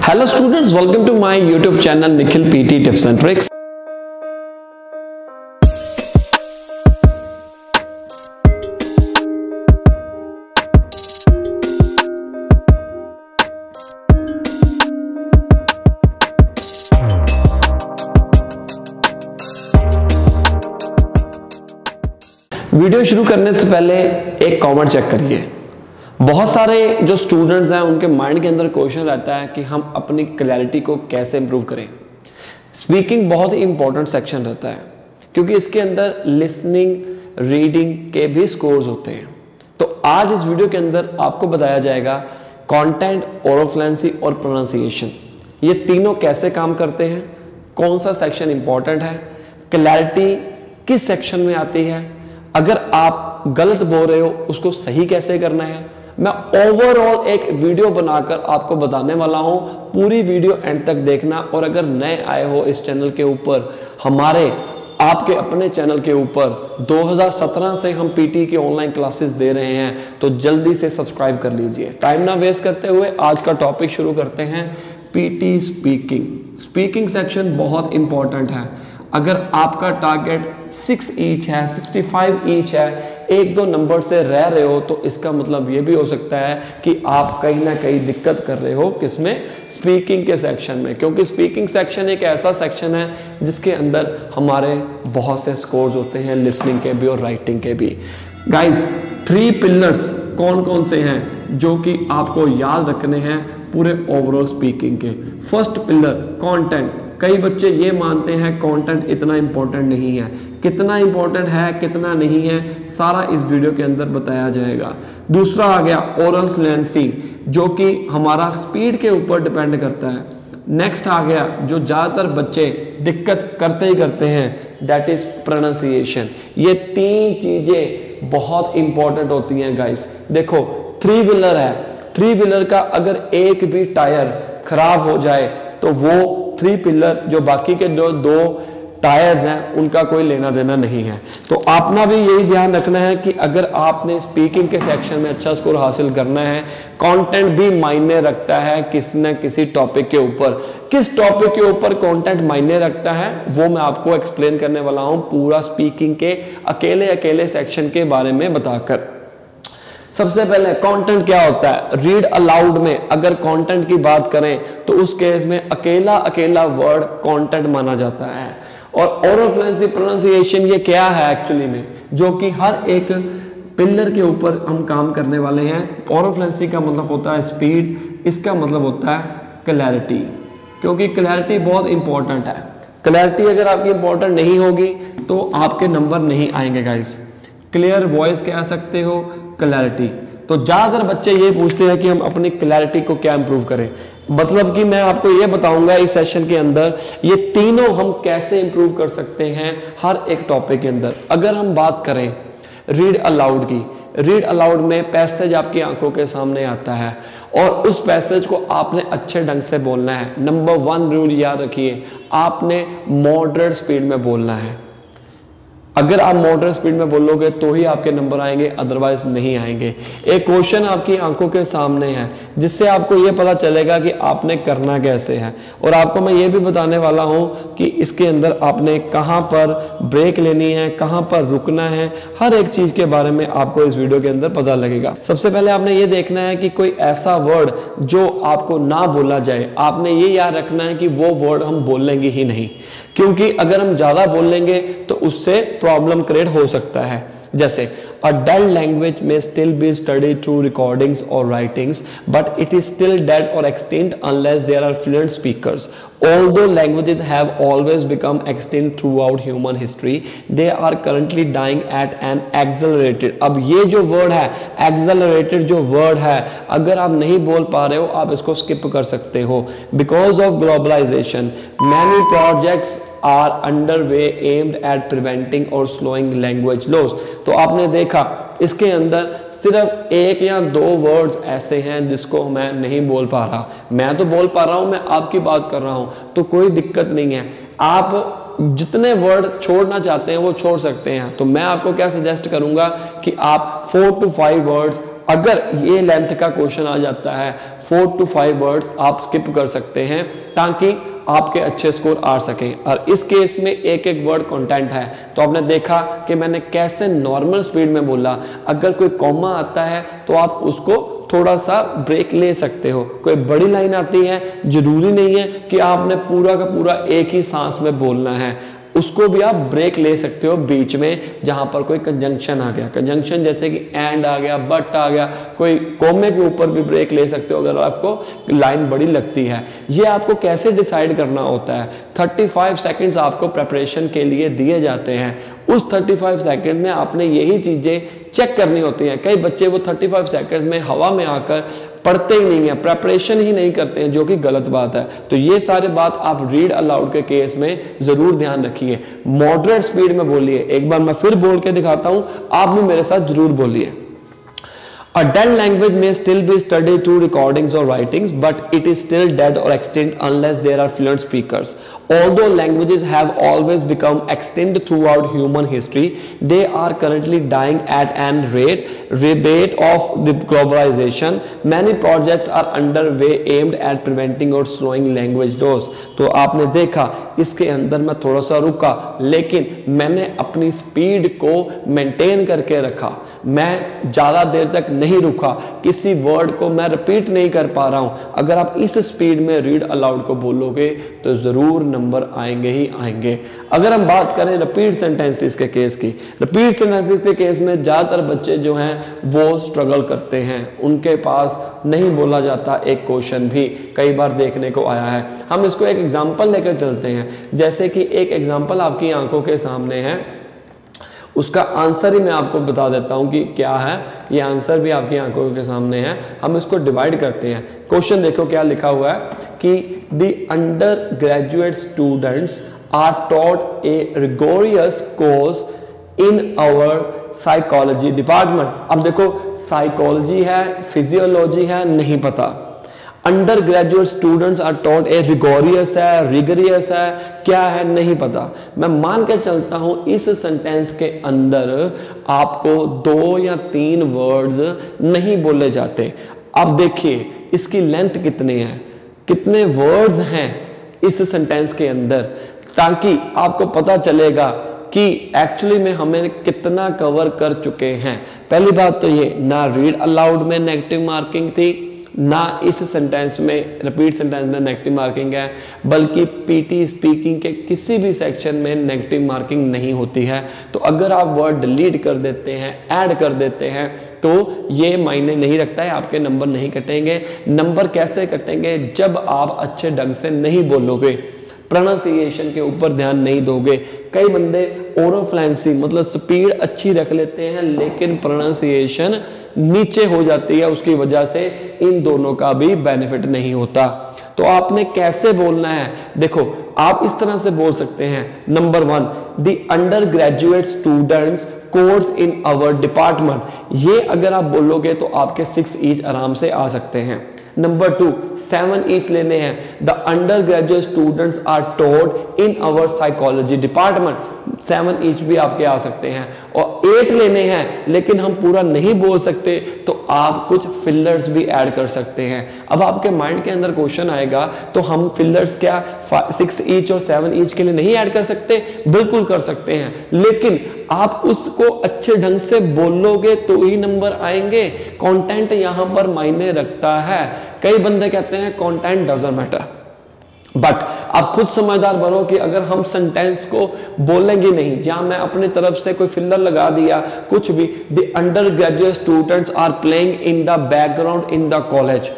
Hello students, welcome to my YouTube channel Nikhil PT Tips and Tricks. Video शुरू करने से पहले एक कमेंट चेक करिए। बहुत सारे जो स्टूडेंट्स हैं उनके माइंड के अंदर क्वेश्चन रहता है कि हम अपनी क्लैरिटी को कैसे इंप्रूव करें। स्पीकिंग बहुत ही इंपॉर्टेंट सेक्शन रहता है क्योंकि इसके अंदर लिसनिंग, रीडिंग के भी स्कोर्स होते हैं। तो आज इस वीडियो के अंदर आपको बताया जाएगा कंटेंट, ओरल फ्लुएंसी और प्रोनाउंसिएशन, ये तीनों कैसे काम करते हैं, कौन सा सेक्शन इंपॉर्टेंट है, क्लैरिटी किस सेक्शन में आती है, अगर आप गलत बोल रहे हो उसको सही कैसे करना है। मैं ओवरऑल एक वीडियो बनाकर आपको बताने वाला हूं। पूरी वीडियो एंड तक देखना। और अगर नए आए हो इस चैनल के ऊपर, हमारे आपके अपने चैनल के ऊपर 2017 से हम पीटी की ऑनलाइन क्लासेस दे रहे हैं, तो जल्दी से सब्सक्राइब कर लीजिए। टाइम ना वेस्ट करते हुए आज का टॉपिक शुरू करते हैं। पीटी स्पीकिंग सेक्शन बहुत इंपॉर्टेंट है। अगर आपका टारगेट 6 ईच है, 65 ईच है, एक दो नंबर से रह रहे हो, तो इसका मतलब ये भी हो सकता है कि आप कहीं ना कहीं दिक्कत कर रहे हो किसमें, स्पीकिंग के सेक्शन में। क्योंकि स्पीकिंग सेक्शन एक ऐसा सेक्शन है जिसके अंदर हमारे बहुत से स्कोर्स होते हैं, लिसनिंग के भी और राइटिंग के भी। गाइस, 3 पिलर्स कौन कौन से हैं जो कि आपको याद रखने हैं पूरे ओवरऑल स्पीकिंग के। First pillar content. कई बच्चे ये मानते हैं कंटेंट इतना इंपॉर्टेंट नहीं है। कितना इंपॉर्टेंट है, कितना नहीं है, सारा इस वीडियो के अंदर बताया जाएगा। दूसरा आ गया ओरल फ्लुएंसी, जो कि हमारा स्पीड के ऊपर डिपेंड करता है। नेक्स्ट आ गया जो ज़्यादातर बच्चे दिक्कत करते ही करते हैं, दैट इज प्रोनाउंसिएशन। ये 3 चीज़ें बहुत इंपॉर्टेंट होती हैं गाइस। देखो, 3 व्हीलर है, 3 व्हीलर का अगर एक भी टायर खराब हो जाए तो वो 3 पिलर जो बाकी के जो 2 टायर्स हैं उनका कोई लेना देना नहीं है। तो आपना भी यही ध्यान रखना है कि अगर आपने स्पीकिंग के सेक्शन में अच्छा स्कोर हासिल करना है, कंटेंट भी मायने रखता है किसी न किसी टॉपिक के ऊपर। किस टॉपिक के ऊपर कंटेंट मायने रखता है वो मैं आपको एक्सप्लेन करने वाला हूं, पूरा स्पीकिंग के अकेले सेक्शन के बारे में बताकर। सबसे पहले कंटेंट क्या होता है। रीड अलाउड में अगर कंटेंट की बात करें तो उस केस में अकेला वर्ड कंटेंट माना जाता है। और ओरल फ्लुएंसी, प्रोनाउंसिएशन, ये क्या है एक्चुअली में, जो कि हर एक पिलर के ऊपर हम काम करने वाले हैं। ओरल फ्लुएंसी का मतलब होता है स्पीड, इसका मतलब होता है क्लैरिटी, क्योंकि क्लैरिटी बहुत इंपॉर्टेंट है। क्लैरिटी अगर आपकी इंपॉर्टेंट नहीं होगी तो आपके नंबर नहीं आएंगे गाइस। क्लियर वॉइस कह सकते हो, क्लैरिटी। तो ज्यादातर बच्चे ये पूछते हैं कि हम अपनी क्लैरिटी को क्या इंप्रूव करें। मतलब कि मैं आपको ये बताऊंगा इस सेशन के अंदर ये तीनों हम कैसे इंप्रूव कर सकते हैं हर एक टॉपिक के अंदर। अगर हम बात करें रीड अलाउड की, रीड अलाउड में पैसेज आपकी आंखों के सामने आता है और उस पैसेज को आपने अच्छे ढंग से बोलना है। नंबर 1 रूल याद रखिए, आपने मॉडरेट स्पीड में बोलना है। अगर आप मॉडरेट स्पीड में बोलोगे तो ही आपके नंबर आएंगे, अदरवाइज नहीं आएंगे। एक क्वेश्चन आपकी आंखों के सामने है जिससे आपको यह पता चलेगा कि आपने करना कैसे है। और आपको मैं ये भी बताने वाला हूं कि इसके अंदर आपने कहां पर ब्रेक लेनी है, कहां पर रुकना है, हर एक चीज के बारे में आपको इस वीडियो के अंदर पता लगेगा। सबसे पहले आपने ये देखना है कि कोई ऐसा वर्ड जो आपको ना बोला जाए। आपने ये याद रखना है कि वो वर्ड हम बोलेंगे ही नहीं, क्योंकि अगर हम ज्यादा बोल लेंगे तो उससे प्रॉब्लम क्रिएट हो सकता है। जैसे a dull language may still be studied through recordings or writings, but it is still dead or extinct unless there are fluent speakers. Although languages have always become extinct throughout human history, they are currently dying at an accelerated। अब ये जो word है accelerated, जो word है, अगर आप नहीं बोल पा रहे हो आप इसको स्किप कर सकते हो। Because of globalization, many projects are underway aimed at preventing or slowing language loss। तो आपने देखा इसके अंदर सिर्फ 1 या 2 वर्ड्स ऐसे हैं जिसको मैं नहीं बोल पा रहा। मैं तो बोल पा रहा हूं, मैं आपकी बात कर रहा हूं, तो कोई दिक्कत नहीं है। आप जितने वर्ड छोड़ना चाहते हैं वो छोड़ सकते हैं। तो मैं आपको क्या सजेस्ट करूंगा कि आप 4 to 5 वर्ड्स अगर ये लेंथ का क्वेश्चन आ जाता है 4 to 5 वर्ड्स आप स्किप कर सकते हैं ताकि आपके अच्छे स्कोर आ सकें। और इस केस में एक एक वर्ड कंटेंट है, तो आपने देखा कि मैंने कैसे नॉर्मल स्पीड में बोला। अगर कोई कॉमा आता है तो आप उसको थोड़ा सा ब्रेक ले सकते हो। कोई बड़ी लाइन आती है, जरूरी नहीं है कि आपने पूरा का पूरा एक ही सांस में बोलना है, उसको भी आप ब्रेक ले सकते हो बीच में, जहां पर कोई कंजंक्शन आ गया, कंजंक्शन जैसे कि एंड आ गया, बट आ गया, कोई कोमे के ऊपर भी ब्रेक ले सकते हो अगर आपको लाइन बड़ी लगती है। ये आपको कैसे डिसाइड करना होता है, 35 सेकंड्स आपको प्रेपरेशन के लिए दिए जाते हैं। उस 35 सेकंड में आपने यही चीजें चेक करनी होती हैं। कई बच्चे वो 35 सेकंड्स में हवा में आकर पढ़ते ही नहीं है, प्रेपरेशन ही नहीं करते हैं, जो कि गलत बात है। तो ये सारे बात आप रीड अलाउड के केस में जरूर ध्यान रखिए। मॉडरेट स्पीड में बोलिए। एक बार मैं फिर बोल के दिखाता हूं, आप भी मेरे साथ जरूर बोलिए। A dead language may still be studied through recordings or writings, but it is still dead or extinct unless there are fluent speakers. Although languages have always become extinct throughout human history, they are currently dying at an rate of globalization. Many projects are underway aimed at preventing or slowing language loss. तो आपने देखा इसके अंदर मैं थोड़ा सा रुका, लेकिन मैंने अपनी स्पीड को मेंटेन करके रखा। मैं ज़्यादा देर तक नहीं रुका, किसी वर्ड को मैं रिपीट नहीं कर पा रहा हूं। अगर आप इस स्पीड में रीड अलाउड को बोलोगे तो ज़रूर नंबर आएंगे ही आएंगे। अगर हम बात करें रिपीट सेंटेंसेस के केस की, रिपीट सेंटेंसेस के केस में ज़्यादातर बच्चे जो हैं वो स्ट्रगल करते हैं, उनके पास नहीं बोला जाता एक क्वेश्चन भी, कई बार देखने को आया है। हम इसको एक एग्जाम्पल लेकर चलते हैं। जैसे कि एक एग्जाम्पल आपकी आंखों के सामने है, उसका आंसर ही मैं आपको बता देता हूं कि क्या है। ये आंसर भी आपकी आंखों के सामने है। हम इसको डिवाइड करते हैं। क्वेश्चन देखो क्या लिखा हुआ है कि the undergraduate students are taught a rigorous course in our psychology department. अब देखो साइकोलॉजी है, फिजियोलॉजी है, नहीं पता। Undergraduate students are taught a rigorous है, रिगरियस है, क्या है नहीं पता। मैं मान के चलता हूं इस सेंटेंस के अंदर आपको 2 या 3 वर्ड्स नहीं बोले जाते। अब देखिए इसकी लेंथ कितनी है, कितने वर्ड्स हैं इस सेंटेंस के अंदर, ताकि आपको पता चलेगा कि एक्चुअली में हमें कितना कवर कर चुके हैं। पहली बात तो ये, ना रीड अलाउड में नेगेटिव मार्किंग थी, ना इस सेंटेंस में रिपीट सेंटेंस में नेगेटिव मार्किंग है, बल्कि पीटी स्पीकिंग के किसी भी सेक्शन में नेगेटिव मार्किंग नहीं होती है। तो अगर आप वर्ड डिलीट कर देते हैं, ऐड कर देते हैं, तो ये मायने नहीं रखता है, आपके नंबर नहीं कटेंगे। नंबर कैसे कटेंगे, जब आप अच्छे ढंग से नहीं बोलोगे, प्रोनाउंसिएशन के ऊपर ध्यान नहीं दोगे। कई बंदे ओरोफ्लुएंसी मतलब स्पीड अच्छी रख लेते हैं, लेकिन प्रोनाउंसिएशन नीचे हो जाती है, उसकी वजह से इन दोनों का भी बेनिफिट नहीं होता। तो आपने कैसे बोलना है, देखो आप इस तरह से बोल सकते हैं। Number 1, the undergraduate students course in our department. ये अगर आप बोलोगे तो आपके 6 ईच आराम से आ सकते हैं। नंबर 2, 7 ईच लेने हैं। The undergraduate students are taught in our psychology department, 7 each भी आपके आ सकते हैं। और 8 लेने हैं, लेकिन हम पूरा नहीं बोल सकते, तो आप कुछ फिलर्स भी ऐड कर सकते हैं। अब आपके माइंड के अंदर क्वेश्चन आएगा, तो हम फिलर्स क्या 6 ईच और 7 ईच के लिए नहीं ऐड कर सकते? बिल्कुल कर सकते हैं, लेकिन आप उसको अच्छे ढंग से बोलोगे तो ही नंबर आएंगे। कंटेंट यहां पर मायने रखता है। कई बंदे कहते हैं कंटेंट डजंट मैटर, बट आप खुद समझदार बनो कि अगर हम सेंटेंस को बोलेंगे नहीं, या मैं अपनी तरफ से कोई फिलर लगा दिया कुछ भी, the undergraduate students are playing in the background in the college,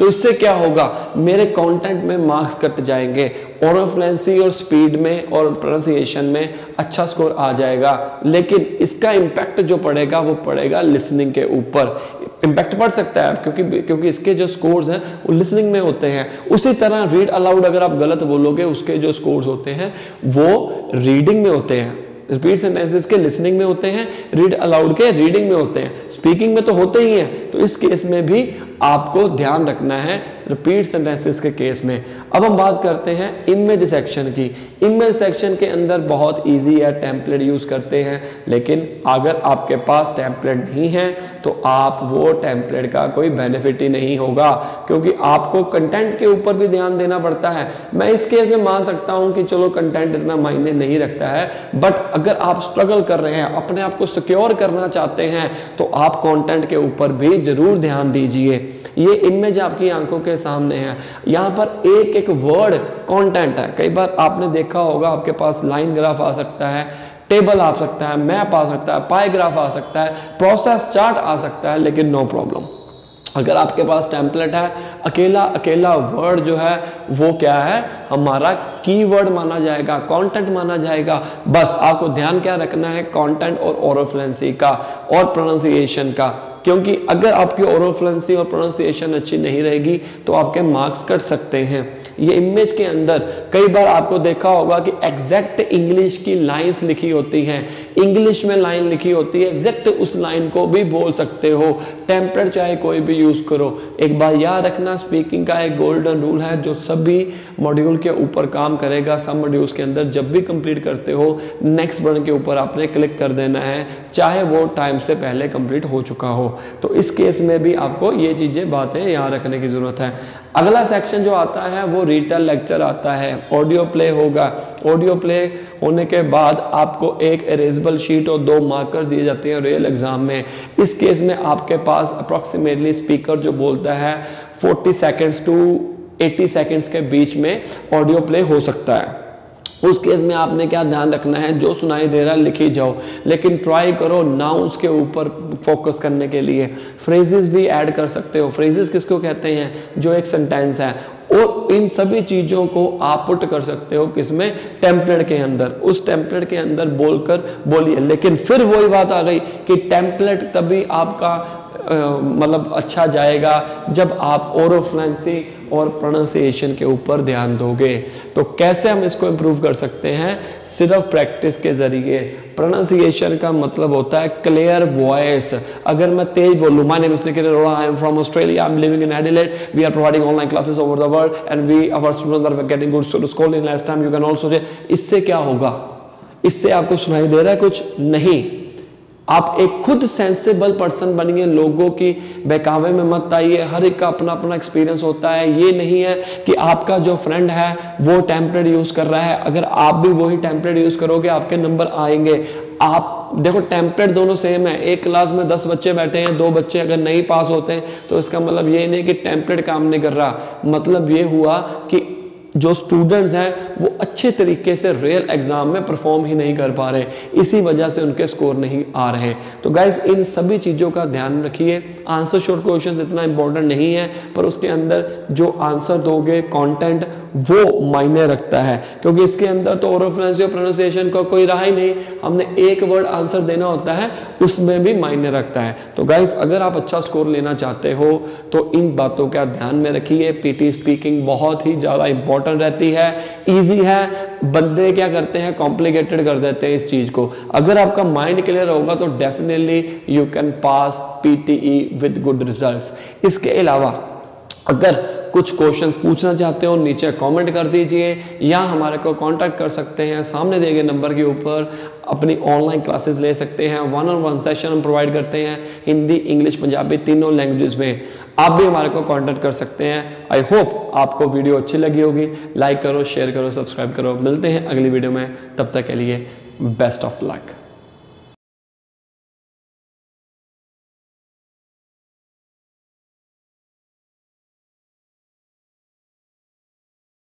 तो इससे क्या होगा, मेरे कंटेंट में मार्क्स कट जाएंगे। ओरोफ्लुएंसी और स्पीड में और प्रोनाउंसिएशन में अच्छा स्कोर आ जाएगा, लेकिन इसका इम्पैक्ट जो पड़ेगा वो पड़ेगा लिसनिंग के ऊपर। इम्पैक्ट पड़ सकता है क्योंकि इसके जो स्कोर्स हैं वो लिसनिंग में होते हैं। उसी तरह रीड अलाउड अगर आप गलत बोलोगे, उसके जो स्कोर्स होते हैं वो रीडिंग में होते हैं। रिपीट सेंटेंसेस के लिसनिंग में होते हैं, रीड अलाउड के रीडिंग में होते हैं, स्पीकिंग में तो होते ही हैं। तो इस केस में भी आपको ध्यान रखना है रिपीट सेंटेंसेस के केस में। अब हम बात करते हैं इमेज सेक्शन की। इमेज सेक्शन के अंदर बहुत इजी है, टेम्पलेट यूज़ करते हैं, लेकिन अगर आपके पास टेम्पलेट नहीं है तो आप वो टेम्पलेट का कोई बेनिफिट ही नहीं होगा, क्योंकि आपको कंटेंट के ऊपर भी ध्यान देना पड़ता है। मैं इस केस में मान सकता हूं कि चलो कंटेंट इतना मायने नहीं रखता है, बट अगर आप स्ट्रगल कर रहे हैं, अपने आप को सिक्योर करना चाहते हैं, तो आप कंटेंट के ऊपर भी जरूर ध्यान दीजिए। ये इमेज आपकी आंखों के सामने है, यहाँ पर एक एक वर्ड कंटेंट है। कई बार आपने देखा होगा आपके पास लाइन ग्राफ आ सकता है, टेबल आ सकता है, मैप आ सकता है, पाई ग्राफ आ सकता है, प्रोसेस चार्ट आ सकता है, लेकिन नो प्रॉब्लम, अगर आपके पास टेम्पलेट है, अकेला अकेला वर्ड जो है वो क्या है, हमारा कीवर्ड माना जाएगा, कंटेंट माना जाएगा। बस आपको ध्यान क्या रखना है, कंटेंट और ओरल फ्लुएंसी का और प्रोनाउंसिएशन का, क्योंकि अगर आपकी ओरल फ्लुएंसी और प्रोनाउंसिएशन अच्छी नहीं रहेगी तो आपके मार्क्स कट सकते हैं। ये इमेज के अंदर कई बार आपको देखा होगा कि एग्जैक्ट इंग्लिश की लाइंस लिखी होती हैं, इंग्लिश में लाइन लिखी होती है, एग्जैक्ट उस लाइन को भी बोल सकते हो। टेम्पलेट चाहे कोई भी यूज करो, एक बार याद रखना, स्पीकिंग का एक गोल्डन रूल है जो सभी मॉड्यूल के ऊपर काम करेगा। सब मॉड्यूल्स के अंदर जब भी कंप्लीट करते हो, नेक्स्ट बटन के ऊपर आपने क्लिक कर देना है, चाहे वो टाइम से पहले कंप्लीट हो चुका हो। तो इस केस में भी आपको ये चीजें, बातें याद रखने की जरूरत है। अगला सेक्शन जो आता है वो रिटन लेक्चर आता है, ऑडियो प्ले होगा। ऑडियो प्ले होने के बाद आपको एक इरेजेबल शीट और 2 मार्कर दिए जाते हैं रियल एग्जाम में। इस केस में आपके पास अप्रॉक्सीमेटली स्पीकर जो बोलता है 40 सेकेंड्स टू 80 सेकेंड्स के बीच में ऑडियो प्ले हो सकता है। उस केस में आपने क्या ध्यान रखना है, जो सुनाई दे रहा है लिखी जाओ, लेकिन ट्राई करो नाउन्स के ऊपर फोकस करने के लिए। फ्रेजेस भी ऐड कर सकते हो। फ्रेजेस किसको कहते हैं, जो एक सेंटेंस है, और इन सभी चीज़ों को आप पुट कर सकते हो किसमें, टेम्पलेट के अंदर। उस टेम्पलेट के अंदर बोलकर बोलिए, लेकिन फिर वही बात आ गई कि टेम्पलेट तभी आपका मतलब अच्छा जाएगा जब आप ओरल फ्लुएंसी और प्रोनाउंसिएशन के ऊपर ध्यान दोगे। तो कैसे हम इसको इम्प्रूव कर सकते हैं, सिर्फ प्रैक्टिस के जरिए। प्रोनाउंसिएशन का मतलब होता है क्लियर वॉइस। अगर मैं तेज बोलूँ, my name is Nikhil Arora, I am from Australia, I am living in Adelaide, we are providing online classes over the world and we our students are getting good score in last time, you can also say. इससे क्या होगा, इससे आपको सुनाई दे रहा है कुछ नहीं, आप एक खुद सेंसेबल पर्सन बनिए। लोगों की बहकावे में मत आइए, हर एक का अपना अपना एक्सपीरियंस होता है। ये नहीं है कि आपका जो फ्रेंड है वो टेम्पलेट यूज कर रहा है, अगर आप भी वही टेम्पलेट यूज करोगे आपके नंबर आएंगे। आप देखो टेम्पलेट दोनों सेम है, एक क्लास में 10 बच्चे बैठे हैं, 2 बच्चे अगर नहीं पास होते हैं तो इसका मतलब ये नहीं कि टेम्पलेट काम नहीं कर रहा, मतलब ये हुआ कि जो स्टूडेंट्स हैं वो अच्छे तरीके से रियल एग्जाम में परफॉर्म ही नहीं कर पा रहे, इसी वजह से उनके स्कोर नहीं आ रहे। तो गाइस इन सभी चीज़ों का ध्यान रखिए। आंसर शॉर्ट क्वेश्चन इतना इंपॉर्टेंट नहीं है, पर उसके अंदर जो आंसर दोगे कंटेंट वो मायने रखता है, क्योंकि इसके अंदर तो ओरल फ्लुएंसी और प्रोनाउंसिएशन का कोई रहा ही नहीं, हमने एक वर्ड आंसर देना होता है, उसमें भी मायने रखता है। तो गाइस अगर आप अच्छा स्कोर लेना चाहते हो तो इन बातों का ध्यान में रखिए। पीटी स्पीकिंग बहुत ही ज़्यादा इंपॉर्टेंट रहती है, इजी है, बंदे क्या करते हैं कॉम्प्लिकेटेड कर देते हैं इस चीज को। अगर आपका माइंड क्लियर होगा तो definitely you can pass PTE with good results. इसके अलावा अगर कुछ क्वेश्चंस पूछना चाहते हो नीचे कमेंट कर दीजिए, या हमारे को कांटेक्ट कर सकते हैं, सामने दिए गए नंबर के ऊपर अपनी ऑनलाइन क्लासेस ले सकते हैं। 1-on-1 सेशन हम प्रोवाइड करते हैं, हिंदी, इंग्लिश, पंजाबी तीनों लैंग्वेजेस में। आप भी हमारे को कांटेक्ट कर सकते हैं। आई होप आपको वीडियो अच्छी लगी होगी। लाइक करो, शेयर करो, सब्सक्राइब करो। मिलते हैं अगली वीडियो में, तब तक के लिए बेस्ट ऑफ लक।